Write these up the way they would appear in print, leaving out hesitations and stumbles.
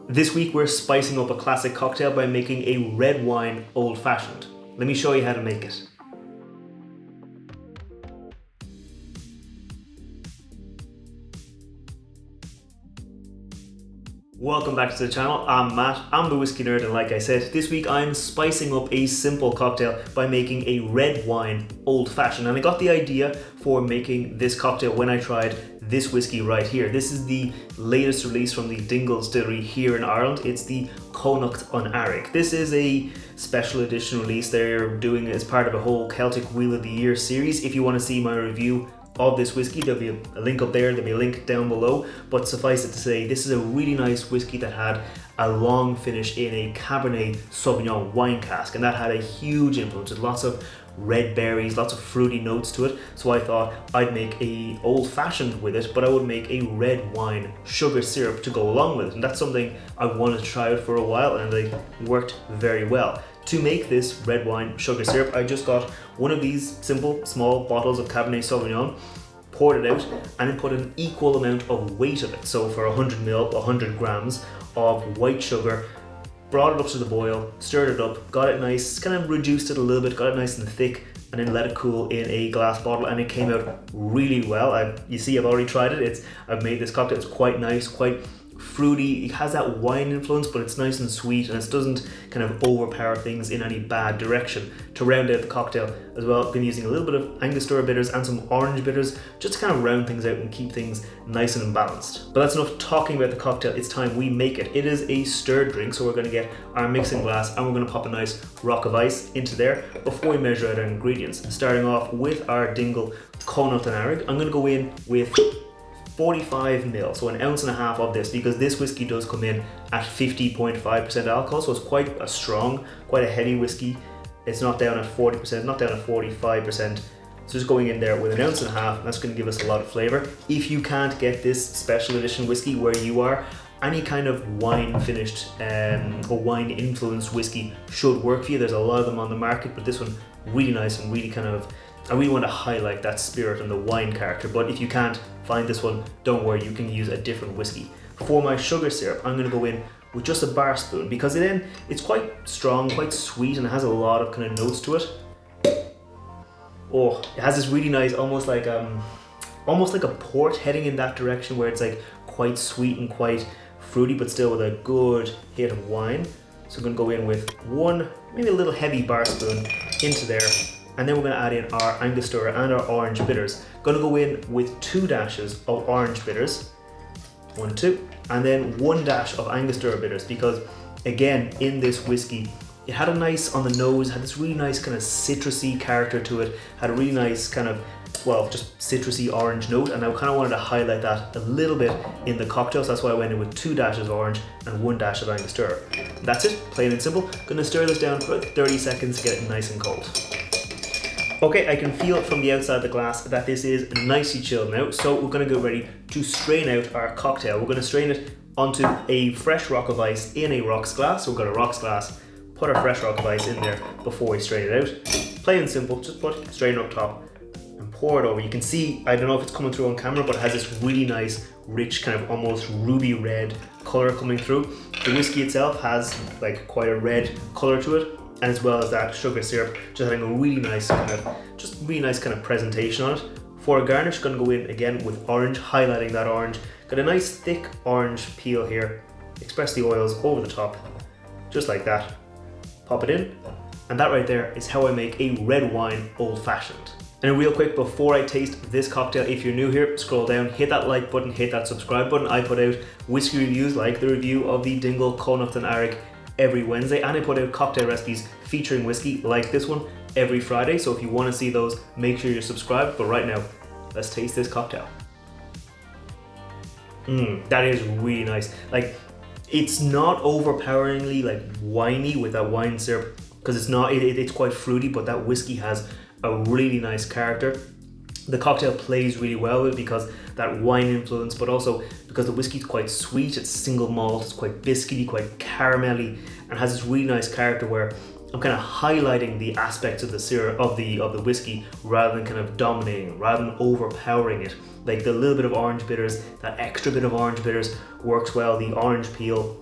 This week we're spicing up a classic cocktail by making a red wine old fashioned. Let me show you how to make it. Welcome back to the channel. I'm Matt, I'm the whiskey nerd, and like I said, this week I'm spicing up a simple cocktail by making a red wine old fashioned. And I got the idea for making this cocktail when I tried this whiskey right here. This is the latest release from the Dingle distillery here in Ireland. It's the Cónocht on Earraigh. This is a special edition release they're doing as part of a whole Celtic Wheel of the Year series. If you want to see my review of this whiskey, there'll be a link up there, there'll be a link down below, but suffice it to say, this is a really nice whiskey that had a long finish in a cabernet sauvignon wine cask, and that had a huge influence with lots of red berries, lots of fruity notes to it. So I thought I'd make a old fashioned with it, but I would make a red wine sugar syrup to go along with it, and that's something I wanted to try out for a while, and it worked very well. To make this red wine sugar syrup, I just got one of these simple small bottles of Cabernet Sauvignon, poured it out, and then put an equal amount of weight of it. So for 100 ml, 100 grams of white sugar, brought it up to the boil, stirred it up, got it nice, kind of reduced it a little bit, got it nice and thick, and then let it cool in a glass bottle, and it came out really well. You see, I've already tried it. I've made this cocktail. It's quite nice, quite fruity. It has that wine influence, but it's nice and sweet, and it doesn't kind of overpower things in any bad direction. To round out the cocktail as well, I've been using a little bit of Angostura bitters and some orange bitters just to kind of round things out and keep things nice and balanced. But that's enough talking about the cocktail. It's time we make it. It is a stirred drink, so we're going to get our mixing glass and we're going to pop a nice rock of ice into there before we measure out our ingredients. Starting off with our Dingle Cónocht on Earraigh, I'm going to go in with 45 ml, so an ounce and a half of this, because this whiskey does come in at 50.5% alcohol, so it's quite a strong, quite a heavy whiskey. It's not down at 40%, not down at 45%. So just going in there with an ounce and a half, and that's going to give us a lot of flavor. If you can't get this special edition whiskey where you are, any kind of wine finished or wine influenced whiskey should work for you. There's a lot of them on the market, but this one really nice and really I really want to highlight that spirit and the wine character. But if you can't find this one, don't worry, you can use a different whiskey. For my sugar syrup, I'm going to go in with just a bar spoon, because it's quite strong, quite sweet, and it has a lot of kind of notes to it. Oh, it has this really nice, almost like a port heading in that direction, where it's like quite sweet and quite fruity, but still with a good hit of wine. So I'm going to go in with one, maybe a little heavy bar spoon into there. And then we're going to add in our Angostura and our orange bitters. Going to go in with 2 dashes of orange bitters, 1, 2, and then 1 dash of Angostura bitters, because again, in this whiskey, it had a nice, on the nose, had this really nice kind of citrusy character to it, had a really nice kind of, well, just citrusy orange note, and I kind of wanted to highlight that a little bit in the cocktail, so that's why I went in with 2 dashes of orange and 1 dash of Angostura. And that's it, plain and simple. Going to stir this down for about 30 seconds to get it nice and cold. Okay, I can feel from the outside of the glass that this is nicely chilled now, so we're going to get ready to strain out our cocktail. We're going to strain it onto a fresh rock of ice in a rocks glass. So we've got a rocks glass, put our fresh rock of ice in there before we strain it out. Plain and simple, just put strainer up top and pour it over. You can see, I don't know if it's coming through on camera, but it has this really nice, rich, kind of almost ruby red color coming through. The whiskey itself has like quite a red color to it, and as well as that sugar syrup just having a really nice kind of presentation on it. For a garnish, going to go in again with orange, highlighting that orange. Got a nice thick orange peel here. Express the oils over the top, just like that. Pop it in, and that right there is how I make a red wine old fashioned. And real quick, before I taste this cocktail, if you're new here, scroll down, hit that like button, hit that subscribe button. I put out whiskey reviews like the review of the Dingle Cónocht on Earraigh every Wednesday, and I put out cocktail recipes featuring whiskey like this one every Friday. So if you want to see those, make sure you're subscribed. But right now, let's taste this cocktail. That is really nice. Like, it's not overpoweringly like winey with that wine syrup, because it's not. It's quite fruity, but that whiskey has a really nice character. The cocktail plays really well with it because that wine influence, but also because the whiskey's quite sweet. It's single malt, it's quite biscuity, quite caramelly, and has this really nice character where I'm kind of highlighting the aspects of the syrup of the whiskey rather than kind of dominating, rather than overpowering it. Like the little bit of orange bitters, that extra bit of orange bitters works well. The orange peel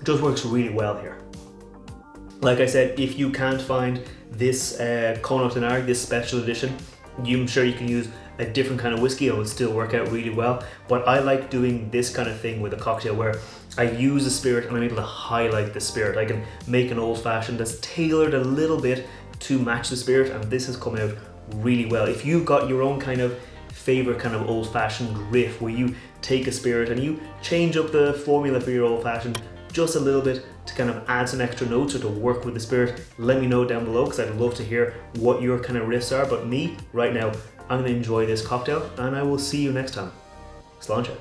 just works really well here. Like I said, if you can't find this Cónocht and Earraigh, this special edition, I'm sure you can use a different kind of whiskey and it will still work out really well. But I like doing this kind of thing with a cocktail where I use a spirit and I'm able to highlight the spirit. I can make an old fashioned that's tailored a little bit to match the spirit, and this has come out really well. If you've got your own kind of favorite kind of old fashioned riff where you take a spirit and you change up the formula for your old fashioned just a little bit to kind of add some extra notes or to work with the spirit, let me know down below because I'd love to hear what your kind of riffs are. But me, right now, I'm going to enjoy this cocktail and I will see you next time. Sláinte.